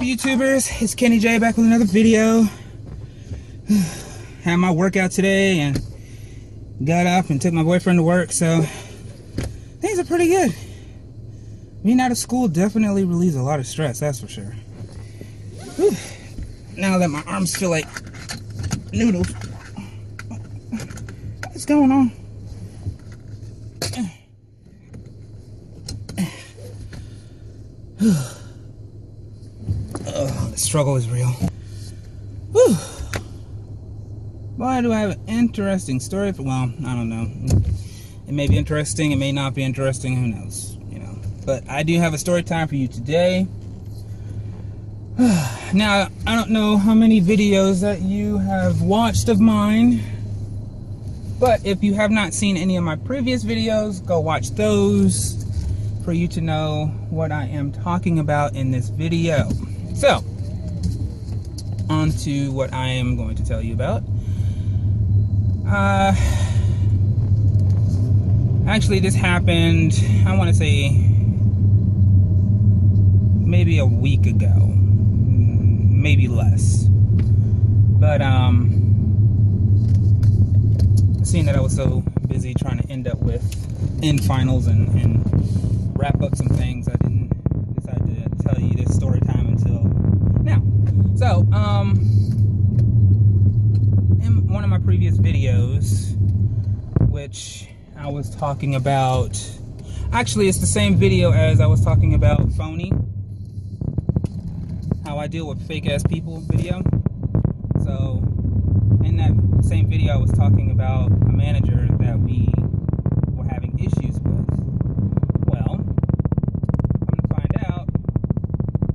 YouTubers? It's Kenny J back with another video. Had my workout today and got up and took my boyfriend to work, so things are pretty good. Being out of school definitely relieves a lot of stress, that's for sure. Whew. Now that my arms feel like noodles. What's going on? The struggle is real. Whew. Boy, do I have an interesting story for, well, I don't know. It may be interesting, it may not be interesting, who knows, you know. But I do have a story time for you today. Now, I don't know how many videos that you have watched of mine, but if you have not seen any of my previous videos, go watch those for you to know what I am talking about in this video. So, on to what I am going to tell you about. Actually, this happened, I want to say, maybe a week ago. Maybe less. But, seeing that I was so busy trying to end up with end finals and wrap up some things, I didn't decide to tell you this story time until now. So, in one of my previous videos, which I was talking about, actually it's the same video as I was talking about phony, how I deal with fake ass people video. So in that same video I was talking about a manager that we were having issues with. Well, come to find out,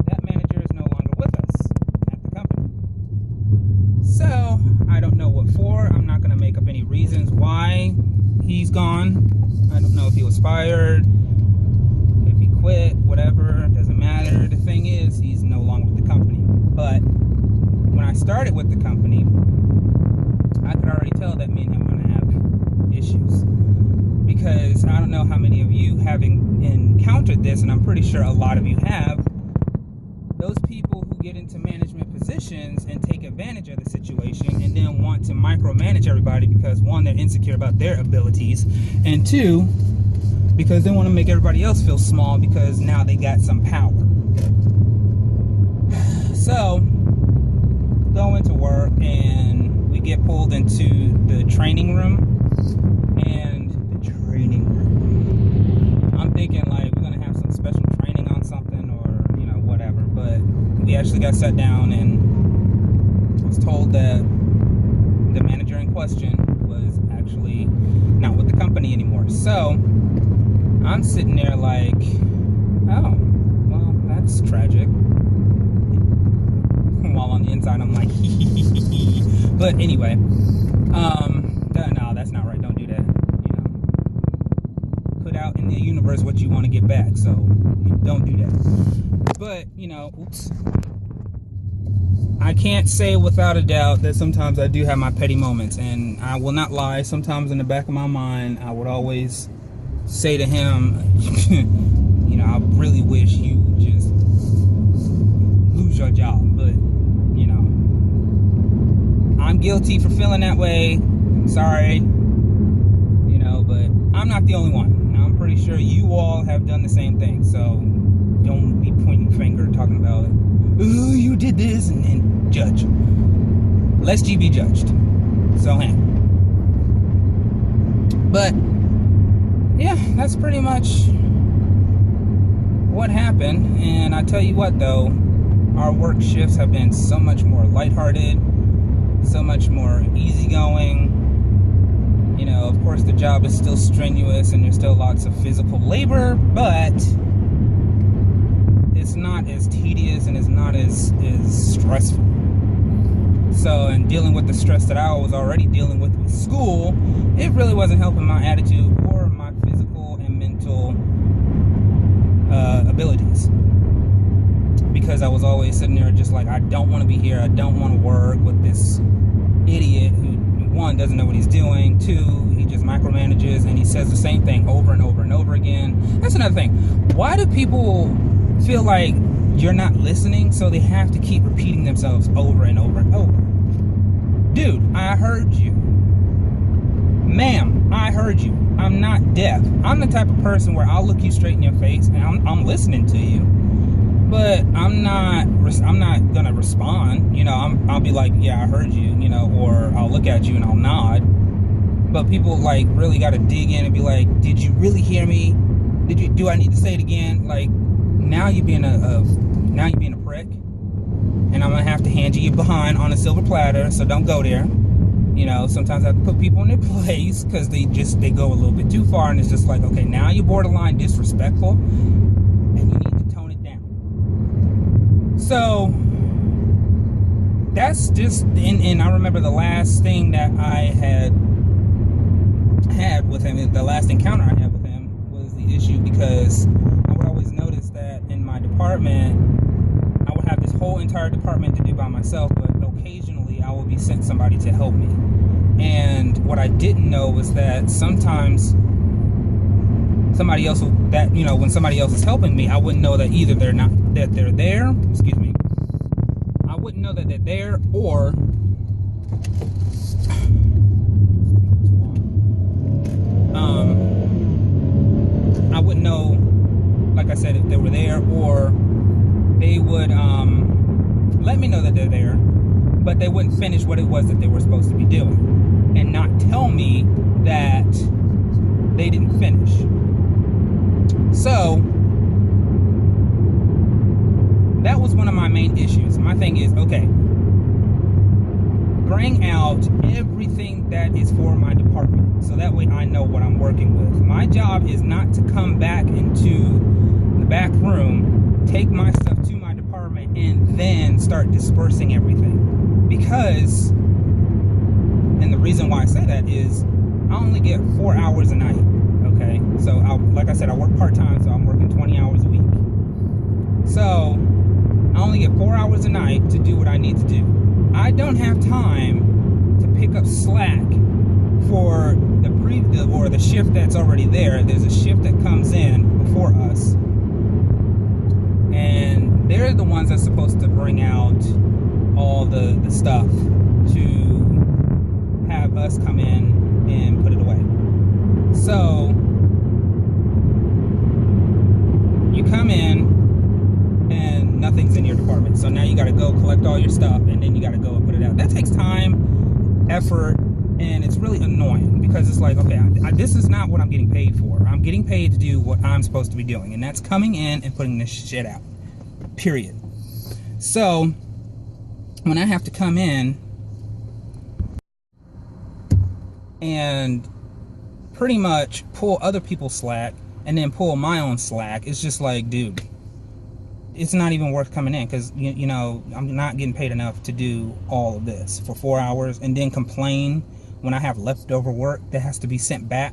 that manager is no longer with us at the company. So I don't know what for. I'm not going to make up any reasons why he's gone. I don't know if he was fired, if he quit, whatever, it doesn't matter. The thing is, he's no longer with the company. But when I started with the company, I could already tell that me and him were going to have issues. Because I don't know how many of you have encountered this, and I'm pretty sure a lot of you have. Those people who get into management positions and take advantage of the situation and then want to micromanage everybody because, one, they're insecure about their abilities, and two, because they want to make everybody else feel small because now they got some power. So, go into work and we get pulled into the training room. And the training room, I'm thinking like we're going to have some special training on something or, you know, whatever. But we actually got sat down and was told that the manager in question was actually not with the company anymore. So, I'm sitting there like, oh, well, that's tragic. While on the inside, I'm like, but anyway, no, that's not right. Don't do that. You know, put out in the universe what you want to get back. So don't do that. But you know, oops. I can't say without a doubt that sometimes I do have my petty moments, and I will not lie. Sometimes in the back of my mind, I would always say to him, you know, I really wish you would just lose your job, but you know, I'm guilty for feeling that way. I'm sorry, you know, but I'm not the only one. Now, I'm pretty sure you all have done the same thing, so don't be pointing finger talking about, oh, you did this, and judge. Lest ye be judged. So, hey. But yeah, that's pretty much what happened. And I tell you what though, our work shifts have been so much more lighthearted, so much more easygoing. You know, of course the job is still strenuous and there's still lots of physical labor, but it's not as tedious and it's not as stressful. So, in dealing with the stress that I was already dealing with school, it really wasn't helping my attitude or my physical and mental abilities. Because I was always sitting there just like, I don't want to be here. I don't want to work with this idiot who, one, doesn't know what he's doing. Two, he just micromanages and he says the same thing over and over and over again. That's another thing. Why do people feel like you're not listening, so they have to keep repeating themselves over and over and over. Dude, I heard you. Ma'am, I heard you. I'm not deaf. I'm the type of person where I'll look you straight in your face and I'm listening to you, but I'm not gonna respond. You know, I'll be like, yeah, I heard you, you know, or I'll look at you and I'll nod. But people like really got to dig in and be like, did you really hear me? Do I need to say it again? Like, now you're being a prick, and I'm gonna have to hand you behind on a silver platter. So don't go there. You know, sometimes I have to put people in their place because they go a little bit too far, and it's just like, okay, now you're borderline disrespectful, and you need to tone it down. So that's just, and I remember the last thing that I had with him, the last encounter I had with him was the issue, because I would always notice that in my department, I would have this whole entire department to do by myself, but occasionally I would be sent somebody to help me. And what I didn't know was that sometimes somebody else, that, you know, when somebody else is helping me, I wouldn't know that either they're there, excuse me, I wouldn't know that they're there, or I wouldn't know, like I said, if they were there, or they would let me know that they're there, but they wouldn't finish what it was that they were supposed to be doing, and not tell me that they didn't finish. So that was one of my main issues. My thing is, okay, bring out everything that is for my department, so that way I know what I'm working with. My job is not to come back into the back room, take my stuff to my department, and then start dispersing everything. Because, and the reason why I say that is, I only get 4 hours a night, okay? So, like I said, I work part-time, so I'm working 20 hours a week. So, I only get 4 hours a night to do what I need to do. I don't have time to pick up slack for the shift that's already there. There's a shift that comes in before us, and they're the ones that's supposed to bring out all the stuff to have us come in and put it away. So you come in and nothing's in your department, so now you got to go collect all your stuff, and then you got to go and put it out. That takes time, effort, and it's really annoying, because it's like, okay, this is not what I'm getting paid for. I'm getting paid to do what I'm supposed to be doing, and that's coming in and putting this shit out, period. So when I have to come in and pretty much pull other people's slack and then pull my own slack, it's just like, dude, it's not even worth coming in, because you know, I'm not getting paid enough to do all of this for 4 hours, and then complain when I have leftover work that has to be sent back.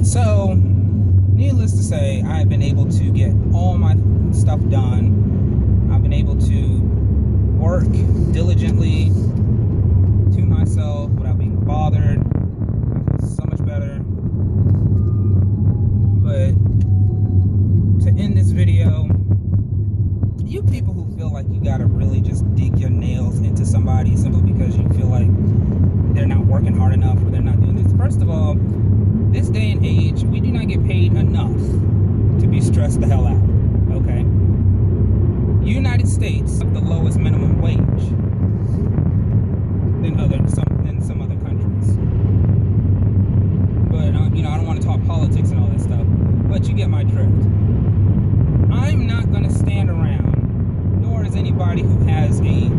So needless to say, I've been able to get all my stuff done. I've been able to work diligently to myself without being bothered. I feel so much better. But to end this video, you people who feel like you gotta really just dig your nails into somebody simply because you feel like they're not working hard enough or they're not doing this. First of all, this day and age, we do not get paid enough to be stressed the hell out, okay? United States have the lowest minimum wage than some other countries. But, you know, I don't want to talk politics and all that stuff, but you get my drift. I'm not going to stand around, nor is anybody who has a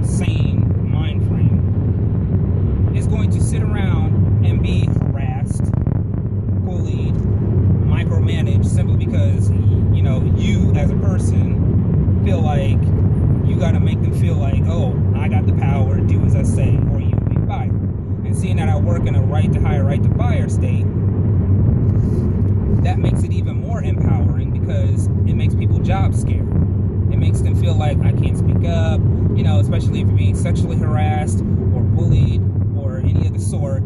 sane mind frame, is going to sit around and be harassed, bullied, micromanaged, simply because, you know, you as a person feel like you got to make them feel like, oh, I got the power, do as I say, or you'll be fired. And seeing that I work in a right to hire, right to fire state, that makes it even more empowering, because it makes people job scared. It makes them feel like I can't speak up, you know, especially if you're being sexually harassed or bullied or any of the sort.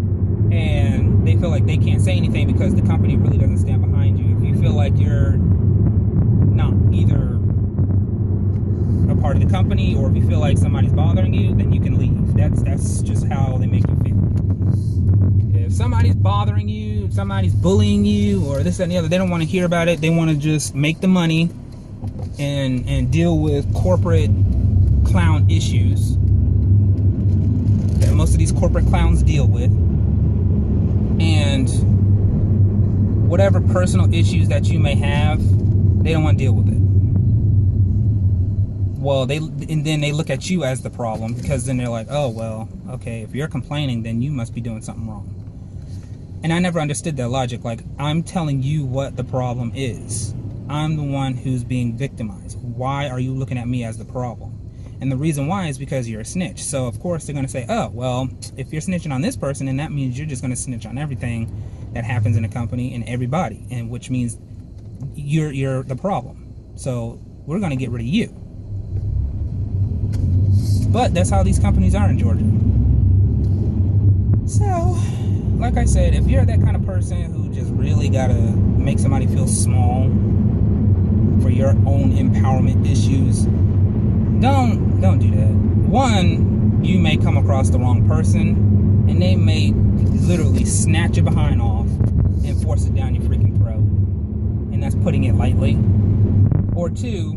and they feel like they can't say anything because the company really doesn't stand behind you. If you feel like you're not either a part of the company, or if you feel like somebody's bothering you, then you can leave. That's just how they make you feel. If somebody's bothering you, if somebody's bullying you, or this, that, and the other, they don't want to hear about it. They want to just make the money and deal with corporate clown issues that most of these corporate clowns deal with, and whatever personal issues that you may have, they don't want to deal with it. Well, then they look at you as the problem, because then they're like, oh, well, okay, if you're complaining, then you must be doing something wrong. And I never understood that logic. Like, I'm telling you what the problem is. I'm the one who's being victimized. Why are you looking at me as the problem? And the reason why is because you're a snitch. So, of course, they're going to say, oh, well, if you're snitching on this person, then that means you're just going to snitch on everything that happens in a company and everybody, and which means you're the problem. So we're going to get rid of you. But that's how these companies are in Georgia. So, like I said, if you're that kind of person who just really gotta make somebody feel small for your own empowerment issues, don't do that. One, you may come across the wrong person, and they may literally snatch your behind off and force it down your freaking throat, and that's putting it lightly. Or two,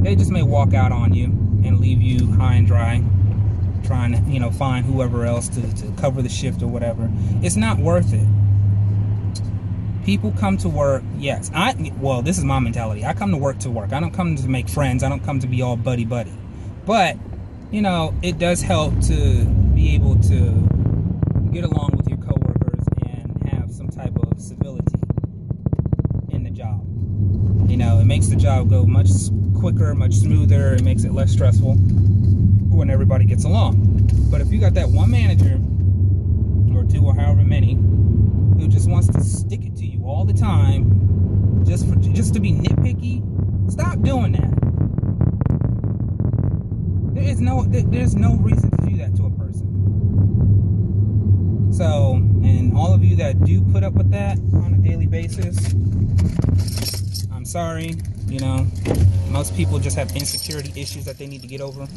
they just may walk out on you and leave you high and dry, trying to, find whoever else to cover the shift or whatever. It's not worth it. People come to work, yes. This is my mentality. I come to work. I don't come to make friends. I don't come to be all buddy-buddy. But, it does help to be able to get along with your coworkers and have some type of civility in the job. It makes the job go much quicker, much smoother. It makes it less stressful when everybody gets along. But if you got that one manager or two or however many who just wants to stick it to you all the time just to be nitpicky, stop doing that. There's no reason to do that to a person. So, and all of you that do put up with that on a daily basis, I'm sorry. Most people just have insecurity issues that they need to get over,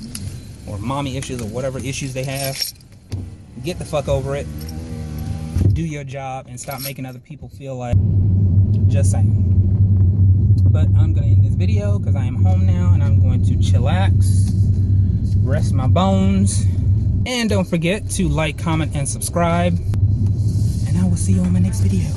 or mommy issues, or whatever issues they have. Get the fuck over it. Do your job and stop making other people feel like, just saying. But I'm going to end this video because I am home now, and I'm going to chillax, rest my bones, and don't forget to like, comment, and subscribe, and I will see you on my next video.